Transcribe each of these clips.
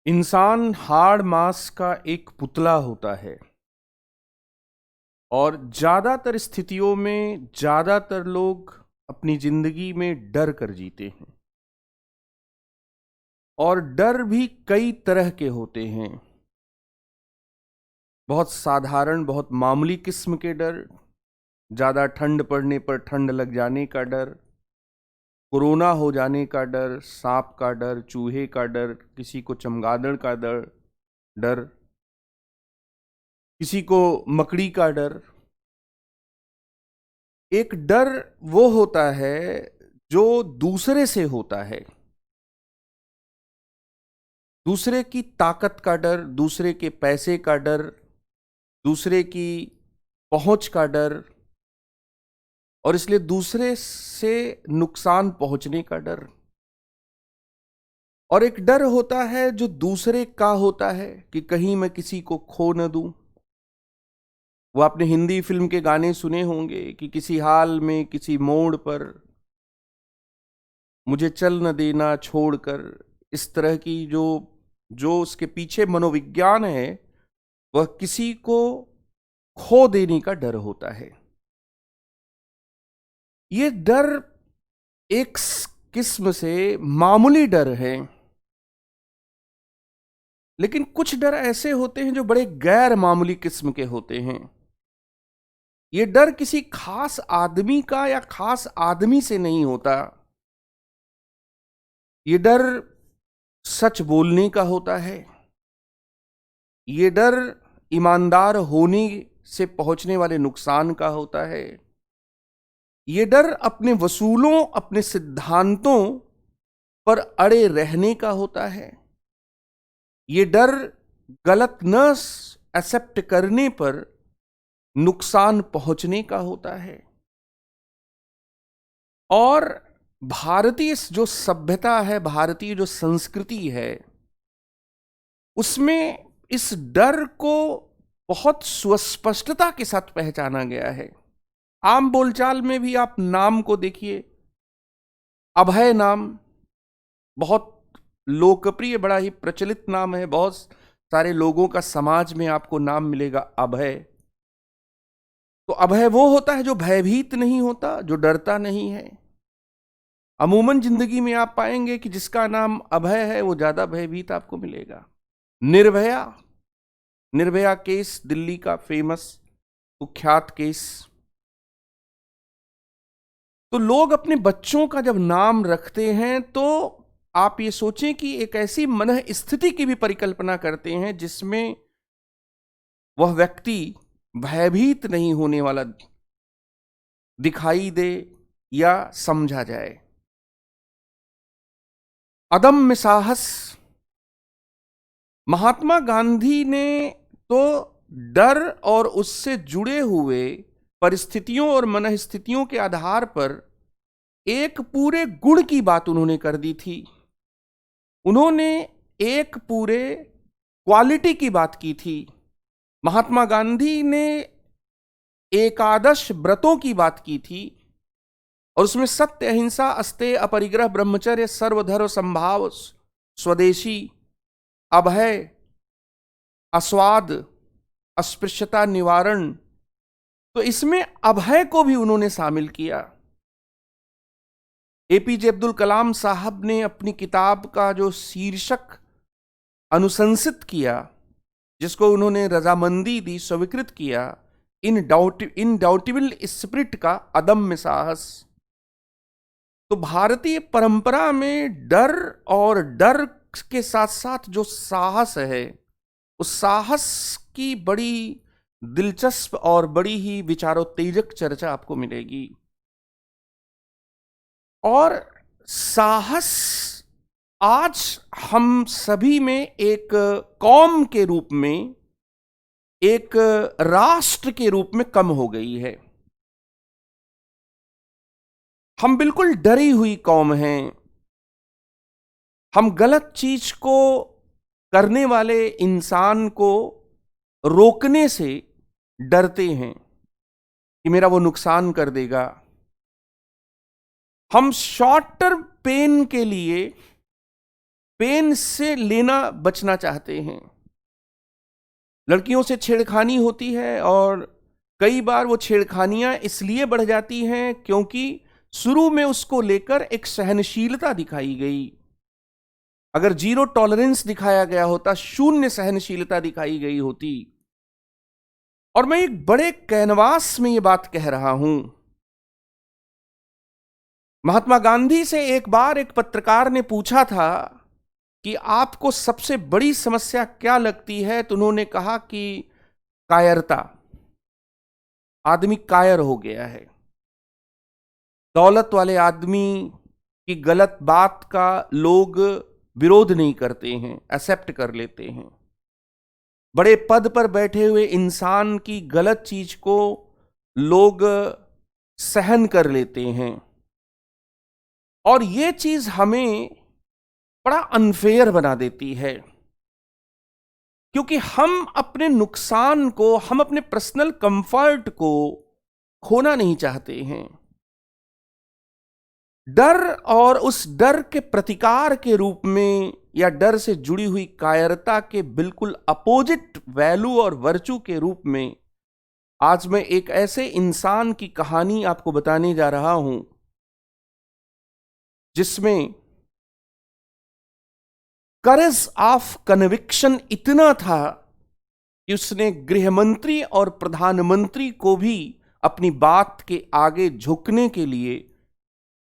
इंसान हाड़ मांस का एक पुतला होता है और ज्यादातर स्थितियों में ज्यादातर लोग अपनी जिंदगी में डर कर जीते हैं। और डर भी कई तरह के होते हैं। बहुत साधारण, बहुत मामूली किस्म के डर, ज्यादा ठंड पड़ने पर ठंड लग जाने का डर, कोरोना हो जाने का डर, सांप का डर, चूहे का डर, किसी को चमगादड़ का डर डर किसी को मकड़ी का डर। एक डर वो होता है जो दूसरे से होता है, दूसरे की ताकत का डर, दूसरे के पैसे का डर, दूसरे की पहुंच का डर, और इसलिए दूसरे से नुकसान पहुंचने का डर। और एक डर होता है जो दूसरे का होता है कि कहीं मैं किसी को खो न दूं। वो आपने हिंदी फिल्म के गाने सुने होंगे कि किसी हाल में किसी मोड़ पर मुझे चल न देना छोड़कर। इस तरह की जो जो उसके पीछे मनोविज्ञान है, वह किसी को खो देने का डर होता है। ये डर एक किस्म से मामूली डर है, लेकिन कुछ डर ऐसे होते हैं जो बड़े गैर मामूली किस्म के होते हैं। ये डर किसी खास आदमी का या खास आदमी से नहीं होता। ये डर सच बोलने का होता है। ये डर ईमानदार होने से पहुंचने वाले नुकसान का होता है। ये डर अपने वसूलों, अपने सिद्धांतों पर अड़े रहने का होता है। ये डर गलत न एक्सेप्ट करने पर नुकसान पहुंचने का होता है। और भारतीय जो सभ्यता है, भारतीय जो संस्कृति है, उसमें इस डर को बहुत सुस्पष्टता के साथ पहचाना गया है। आम बोलचाल में भी आप नाम को देखिए। अभय नाम बहुत लोकप्रिय, बड़ा ही प्रचलित नाम है। बहुत सारे लोगों का समाज में आपको नाम मिलेगा अभय। तो अभय वो होता है जो भयभीत नहीं होता, जो डरता नहीं है। अमूमन जिंदगी में आप पाएंगे कि जिसका नाम अभय है वो ज्यादा भयभीत आपको मिलेगा। निर्भया, निर्भया केस दिल्ली का फेमस कुख्यात केस। तो लोग अपने बच्चों का जब नाम रखते हैं तो आप ये सोचें कि एक ऐसी मन स्थिति की भी परिकल्पना करते हैं जिसमें वह व्यक्ति भयभीत नहीं होने वाला दिखाई दे या समझा जाए। अदम्य साहस। महात्मा गांधी ने तो डर और उससे जुड़े हुए परिस्थितियों और मनस्थितियों के आधार पर एक पूरे गुण की बात उन्होंने कर दी थी। उन्होंने एक पूरे क्वालिटी की बात की थी। महात्मा गांधी ने एकादश व्रतों की बात की थी और उसमें सत्य, अहिंसा, अस्तेय, अपरिग्रह, ब्रह्मचर्य, सर्वधर्म संभाव, स्वदेशी, अभय, अस्वाद, अस्पृश्यता निवारण, तो इसमें अभय को भी उन्होंने शामिल किया। एपीजे अब्दुल कलाम साहब ने अपनी किताब का जो शीर्षक अनुशंसित किया, जिसको उन्होंने रजामंदी दी, स्वीकृत किया, इनडाउटेबल स्पिरिट का अदम्य साहस। तो भारतीय परंपरा में डर और डर के साथ साथ जो साहस है, उस साहस की बड़ी दिलचस्प और बड़ी ही विचारोत्तेजक चर्चा आपको मिलेगी। और साहस आज हम सभी में एक कौम के रूप में, एक राष्ट्र के रूप में कम हो गई है। हम बिल्कुल डरी हुई कौम हैं। हम गलत चीज को करने वाले इंसान को रोकने से डरते हैं कि मेरा वो नुकसान कर देगा। हम शॉर्ट टर्म पेन के लिए पेन से लेना बचना चाहते हैं। लड़कियों से छेड़खानी होती है और कई बार वो छेड़खानियां इसलिए बढ़ जाती हैं क्योंकि शुरू में उसको लेकर एक सहनशीलता दिखाई गई। अगर जीरो टॉलरेंस दिखाया गया होता, शून्य सहनशीलता दिखाई गई होती। और मैं एक बड़े कैनवास में ये बात कह रहा हूं। महात्मा गांधी से एक बार एक पत्रकार ने पूछा था कि आपको सबसे बड़ी समस्या क्या लगती है, तो उन्होंने कहा कि कायरता। आदमी कायर हो गया है। दौलत वाले आदमी की गलत बात का लोग विरोध नहीं करते हैं, एक्सेप्ट कर लेते हैं। बड़े पद पर बैठे हुए इंसान की गलत चीज को लोग सहन कर लेते हैं। और ये चीज हमें बड़ा अनफेयर बना देती है, क्योंकि हम अपने नुकसान को, हम अपने पर्सनल कंफर्ट को खोना नहीं चाहते हैं। डर और उस डर के प्रतिकार के रूप में या डर से जुड़ी हुई कायरता के बिल्कुल अपोजिट वैल्यू और वर्चू के रूप में आज मैं एक ऐसे इंसान की कहानी आपको बताने जा रहा हूं जिसमें करेज ऑफ कन्विक्शन इतना था कि उसने गृहमंत्री और प्रधानमंत्री को भी अपनी बात के आगे झुकने के लिए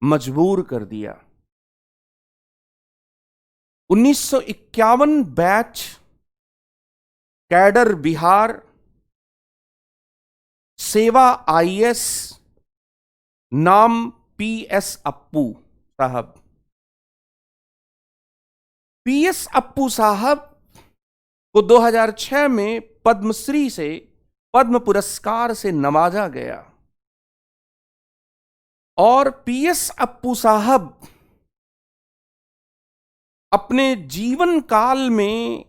मजबूर कर दिया। 1951 बैच, कैडर बिहार, सेवा आईएएस, नाम पीएस अप्पू साहब। पीएस अप्पू साहब को 2006 में पद्मश्री से, पद्म पुरस्कार से नवाजा गया। और पीएस अप्पू साहब अपने जीवन काल में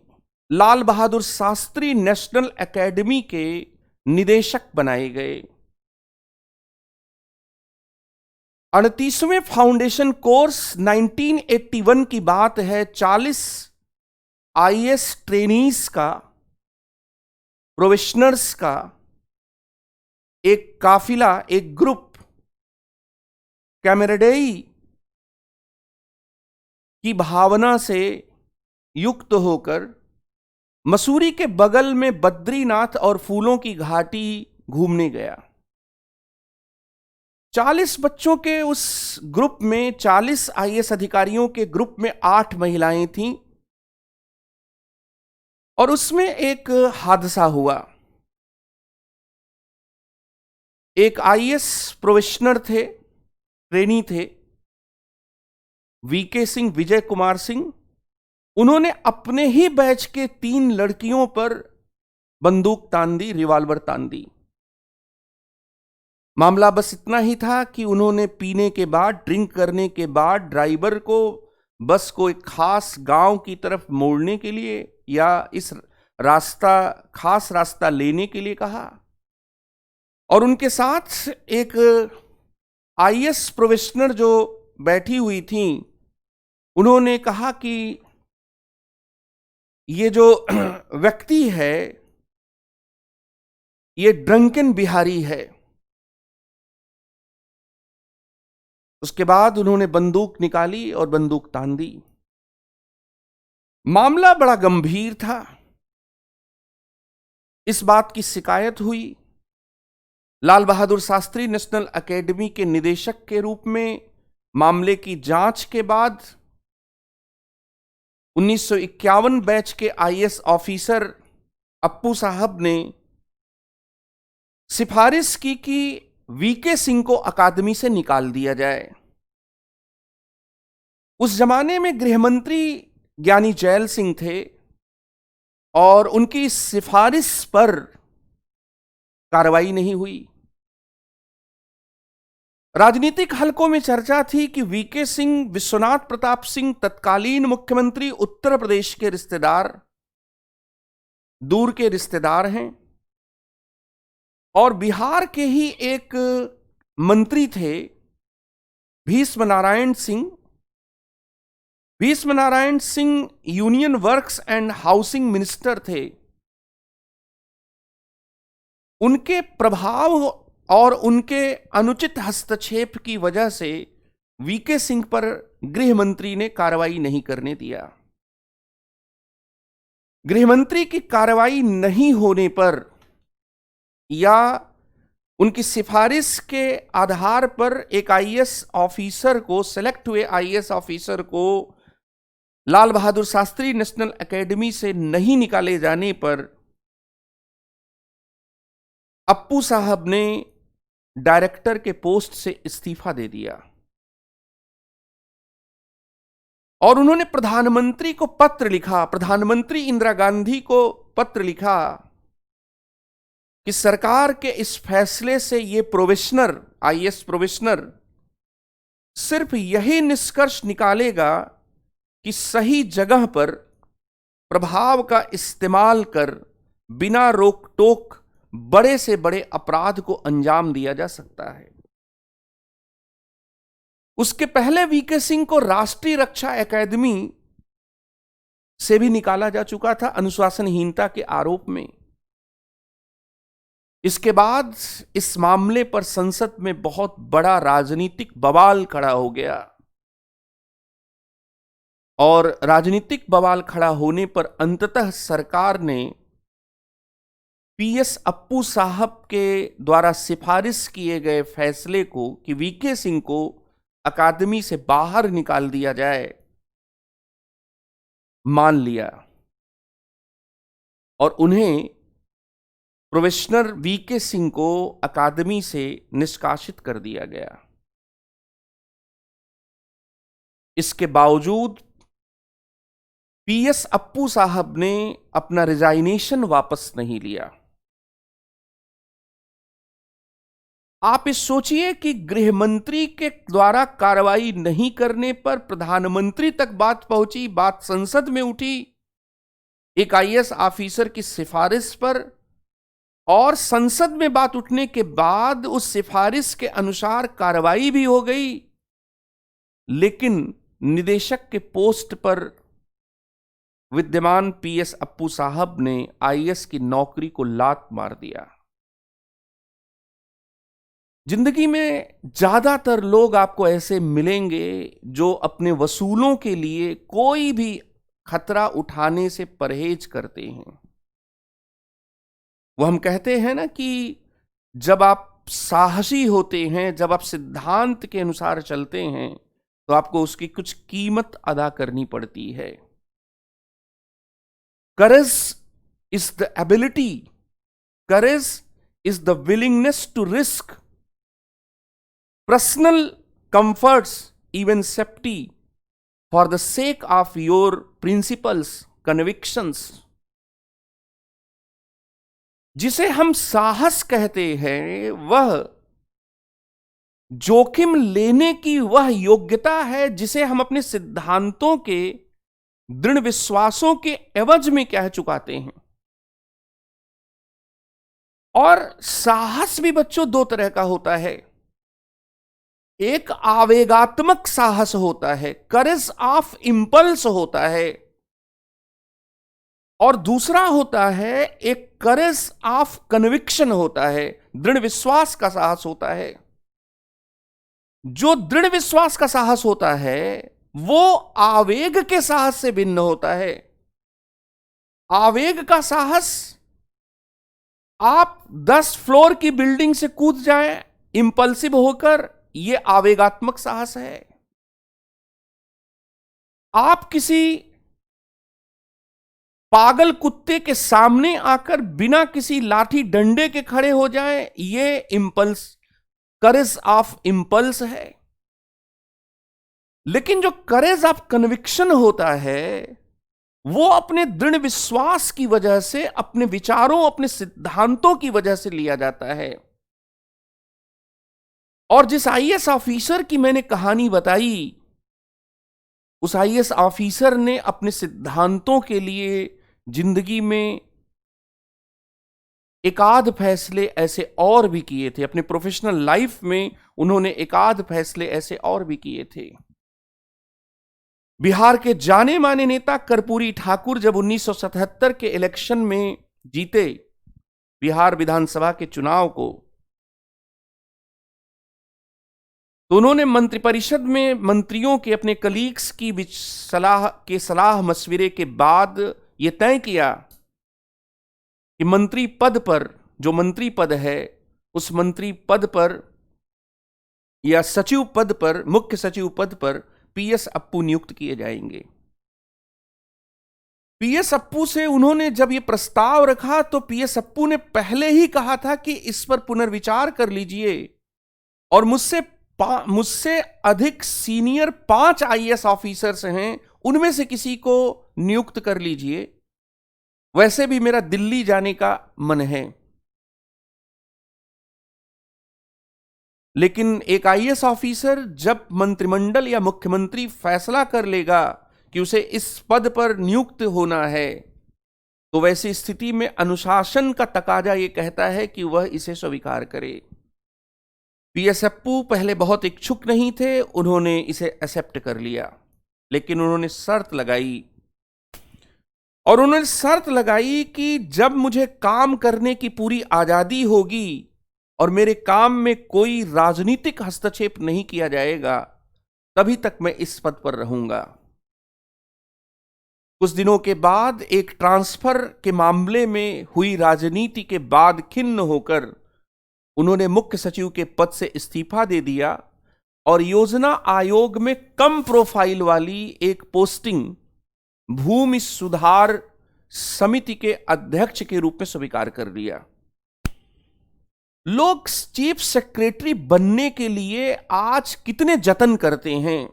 लाल बहादुर शास्त्री नेशनल एकेडमी के निदेशक बनाए गए। 38वें फाउंडेशन कोर्स 1981 की बात है। 40 आईएएस ट्रेनीज का, प्रोबेशनर्स का एक काफिला, एक ग्रुप कैमरेडेई की भावना से युक्त होकर मसूरी के बगल में बद्रीनाथ और फूलों की घाटी घूमने गया। 40 बच्चों के उस ग्रुप में, 40 आईएएस अधिकारियों के ग्रुप में 8 महिलाएं थीं। और उसमें एक हादसा हुआ। एक आईएएस प्रोबेशनर थे, ट्रेनी थे, वीके सिंह, विजय कुमार सिंह। उन्होंने अपने ही बैच के 3 लड़कियों पर बंदूक तान दी, रिवॉल्वर तान दी। मामला बस इतना ही था कि उन्होंने पीने के बाद, ड्रिंक करने के बाद ड्राइवर को बस को एक खास गांव की तरफ मोड़ने के लिए या इस रास्ता, खास रास्ता लेने के लिए कहा। और उनके साथ एक आईएएस प्रोबेशनर जो बैठी हुई थी, उन्होंने कहा कि ये जो व्यक्ति है ये ड्रंकन बिहारी है। उसके बाद उन्होंने बंदूक निकाली और बंदूक तान दी। मामला बड़ा गंभीर था। इस बात की शिकायत हुई। लाल बहादुर शास्त्री नेशनल एकेडमी के निदेशक के रूप में मामले की जांच के बाद 1951 बैच के आईएएस ऑफिसर अप्पू साहब ने सिफारिश की कि वीके सिंह को अकादमी से निकाल दिया जाए। उस जमाने में गृहमंत्री ज्ञानी जैल सिंह थे और उनकी सिफारिश पर कार्रवाई नहीं हुई। राजनीतिक हलकों में चर्चा थी कि वीके सिंह विश्वनाथ प्रताप सिंह तत्कालीन मुख्यमंत्री उत्तर प्रदेश के रिश्तेदार, दूर के रिश्तेदार हैं। और बिहार के ही एक मंत्री थे Bhishma Narayan Singh. Bhishma Narayan Singh union works and housing minister थे। उनके प्रभाव और उनके अनुचित हस्तक्षेप की वजह से वीके सिंह पर गृह मंत्री ने कार्रवाई नहीं करने दिया। गृह मंत्री की कार्रवाई नहीं होने पर या उनकी सिफारिश के आधार पर एक आईएएस ऑफिसर को, सेलेक्ट हुए आईएएस ऑफिसर को लाल बहादुर शास्त्री नेशनल एकेडमी से नहीं निकाले जाने पर अप्पू साहब ने डायरेक्टर के पोस्ट से इस्तीफा दे दिया और उन्होंने प्रधानमंत्री को पत्र लिखा, प्रधानमंत्री इंदिरा गांधी को पत्र लिखा कि सरकार के इस फैसले से ये प्रोबेशनर, आईएएस प्रोबेशनर सिर्फ यही निष्कर्ष निकालेगा कि सही जगह पर प्रभाव का इस्तेमाल कर बिना रोक टोक बड़े से बड़े अपराध को अंजाम दिया जा सकता है। उसके पहले वीके सिंह को राष्ट्रीय रक्षा एकेडमी से भी निकाला जा चुका था अनुशासनहीनता के आरोप में। इसके बाद इस मामले पर संसद में बहुत बड़ा राजनीतिक बवाल खड़ा हो गया और राजनीतिक बवाल खड़ा होने पर अंततः सरकार ने पीएस अप्पू साहब के द्वारा सिफारिश किए गए फैसले को कि वीके सिंह को अकादमी से बाहर निकाल दिया जाए, मान लिया और उन्हें प्रोफेसर वीके सिंह को अकादमी से निष्कासित कर दिया गया। इसके बावजूद पीएस अप्पू साहब ने अपना रिजाइनेशन वापस नहीं लिया। आप इस सोचिए कि गृह मंत्री के द्वारा कार्रवाई नहीं करने पर प्रधानमंत्री तक बात पहुंची, बात संसद में उठी एक आईएएस ऑफिसर की सिफारिश पर, और संसद में बात उठने के बाद उस सिफारिश के अनुसार कार्रवाई भी हो गई, लेकिन निदेशक के पोस्ट पर विद्यमान पीएस अप्पू साहब ने आईएएस की नौकरी को लात मार दिया। जिंदगी में ज्यादातर लोग आपको ऐसे मिलेंगे जो अपने वसूलों के लिए कोई भी खतरा उठाने से परहेज करते हैं। वो हम कहते हैं ना कि जब आप साहसी होते हैं, जब आप सिद्धांत के अनुसार चलते हैं, तो आपको उसकी कुछ कीमत अदा करनी पड़ती है। Courage is the ability, courage is the willingness to risk personal comforts, even safety, for the sake of your principles, convictions. जिसे हम साहस कहते हैं, वह जोखिम लेने की वह योग्यता है जिसे हम अपने सिद्धांतों के दृढ़ विश्वासों के एवज में कह चुकाते हैं। और साहस भी बच्चों दो तरह का होता है। एक आवेगात्मक साहस होता है, करेज ऑफ इंपल्स होता है, और दूसरा होता है एक करेज ऑफ कन्विक्शन होता है, दृढ़ विश्वास का साहस होता है। जो दृढ़ विश्वास का साहस होता है वो आवेग के साहस से भिन्न होता है। आवेग का साहस, आप 10 फ्लोर की बिल्डिंग से कूद जाएं इंपल्सिव होकर, यह आवेगात्मक साहस है। आप किसी पागल कुत्ते के सामने आकर बिना किसी लाठी डंडे के खड़े हो जाएं, यह इंपल्स, करेज ऑफ इंपल्स है। लेकिन जो करेज ऑफ कन्विक्शन होता है वो अपने दृढ़ विश्वास की वजह से, अपने विचारों, अपने सिद्धांतों की वजह से लिया जाता है। और जिस आईएएस ऑफिसर की मैंने कहानी बताई, उस आईएएस ऑफिसर ने अपने सिद्धांतों के लिए जिंदगी में एकाध फैसले ऐसे और भी किए थे। अपने प्रोफेशनल लाइफ में उन्होंने एकाध फैसले ऐसे और भी किए थे। बिहार के जाने माने नेता कर्पूरी ठाकुर जब 1977 के इलेक्शन में जीते बिहार विधानसभा के चुनाव को, तो उन्होंने मंत्रिपरिषद में मंत्रियों के अपने कलीग्स की सलाह मशविरे के बाद यह तय किया कि मंत्री पद पर, जो मंत्री पद है, उस मंत्री पद पर या सचिव पद पर, मुख्य सचिव पद पर पीएस अप्पू नियुक्त किए जाएंगे। पीएस अप्पू से उन्होंने जब यह प्रस्ताव रखा तो पीएस अप्पू ने पहले ही कहा था कि इस पर पुनर्विचार कर लीजिए और मुझसे अधिक सीनियर 5 आईएएस ऑफिसर्स हैं, उनमें से किसी को नियुक्त कर लीजिए, वैसे भी मेरा दिल्ली जाने का मन है। लेकिन एक आईएएस ऑफिसर जब मंत्रिमंडल या मुख्यमंत्री फैसला कर लेगा कि उसे इस पद पर नियुक्त होना है, तो वैसी स्थिति में अनुशासन का तकाजा यह कहता है कि वह इसे स्वीकार करे। पीएस अप्पू पहले बहुत इच्छुक नहीं थे, उन्होंने इसे एक्सेप्ट कर लिया, लेकिन उन्होंने शर्त लगाई, और उन्होंने शर्त लगाई कि जब मुझे काम करने की पूरी आजादी होगी और मेरे काम में कोई राजनीतिक हस्तक्षेप नहीं किया जाएगा, तभी तक मैं इस पद पर रहूंगा। कुछ दिनों के बाद एक ट्रांसफर के मामले में हुई राजनीति के बाद खिन्न होकर उन्होंने मुख्य सचिव के पद से इस्तीफा दे दिया और योजना आयोग में कम प्रोफाइल वाली एक पोस्टिंग भूमि सुधार समिति के अध्यक्ष के रूप में स्वीकार कर लिया। लोग चीफ सेक्रेटरी बनने के लिए आज कितने जतन करते हैं,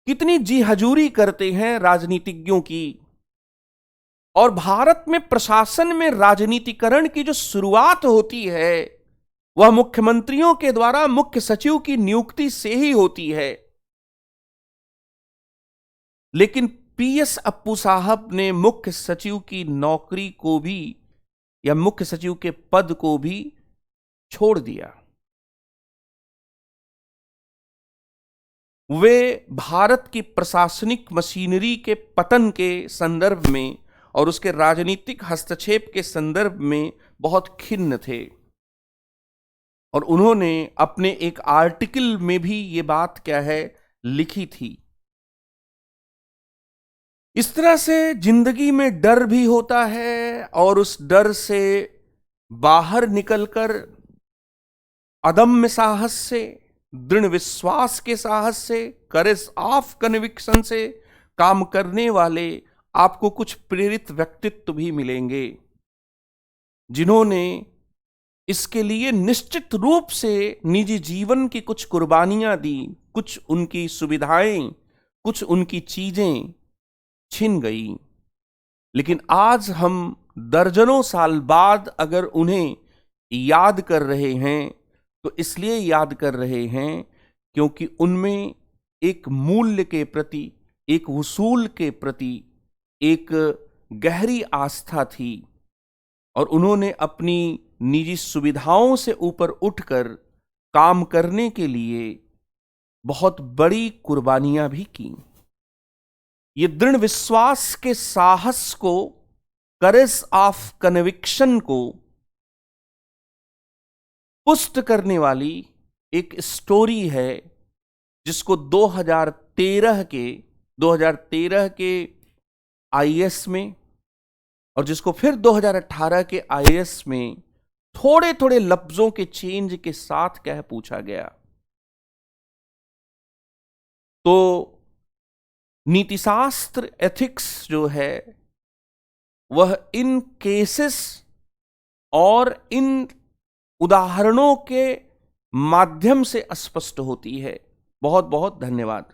कितनी जी हजूरी करते हैं राजनीतिज्ञों की, और भारत में प्रशासन में राजनीतिकरण की जो शुरुआत होती है वह मुख्यमंत्रियों के द्वारा मुख्य सचिव की नियुक्ति से ही होती है। लेकिन पीएस अप्पू साहब ने मुख्य सचिव की नौकरी को भी या मुख्य सचिव के पद को भी छोड़ दिया। वे भारत की प्रशासनिक मशीनरी के पतन के संदर्भ में और उसके राजनीतिक हस्तक्षेप के संदर्भ में बहुत खिन्न थे, और उन्होंने अपने एक आर्टिकल में भी ये बात क्या है लिखी थी। इस तरह से जिंदगी में डर भी होता है, और उस डर से बाहर निकलकर अदम्य साहस से, दृढ़ विश्वास के साहस से, करेज ऑफ कन्विक्शन से काम करने वाले आपको कुछ प्रेरित व्यक्तित्व भी मिलेंगे, जिन्होंने इसके लिए निश्चित रूप से निजी जीवन की कुछ कुर्बानियां दी, कुछ उनकी सुविधाएं, कुछ उनकी चीजें छिन गई। लेकिन आज हम दर्जनों साल बाद अगर उन्हें याद कर रहे हैं तो इसलिए याद कर रहे हैं क्योंकि उनमें एक मूल्य के प्रति, एक वसूल के प्रति एक गहरी आस्था थी, और उन्होंने अपनी निजी सुविधाओं से ऊपर उठकर काम करने के लिए बहुत बड़ी कुर्बानियां भी की। ये दृढ़ विश्वास के साहस को, करेज ऑफ कन्विक्शन को पुष्ट करने वाली एक स्टोरी है, जिसको 2013 के आईएएस में और जिसको फिर 2018 के आईएएस में थोड़े थोड़े लफ्जों के चेंज के साथ क्या है पूछा गया। तो नीतिशास्त्र, एथिक्स जो है वह इन केसेस और इन उदाहरणों के माध्यम से स्पष्ट होती है। बहुत बहुत धन्यवाद।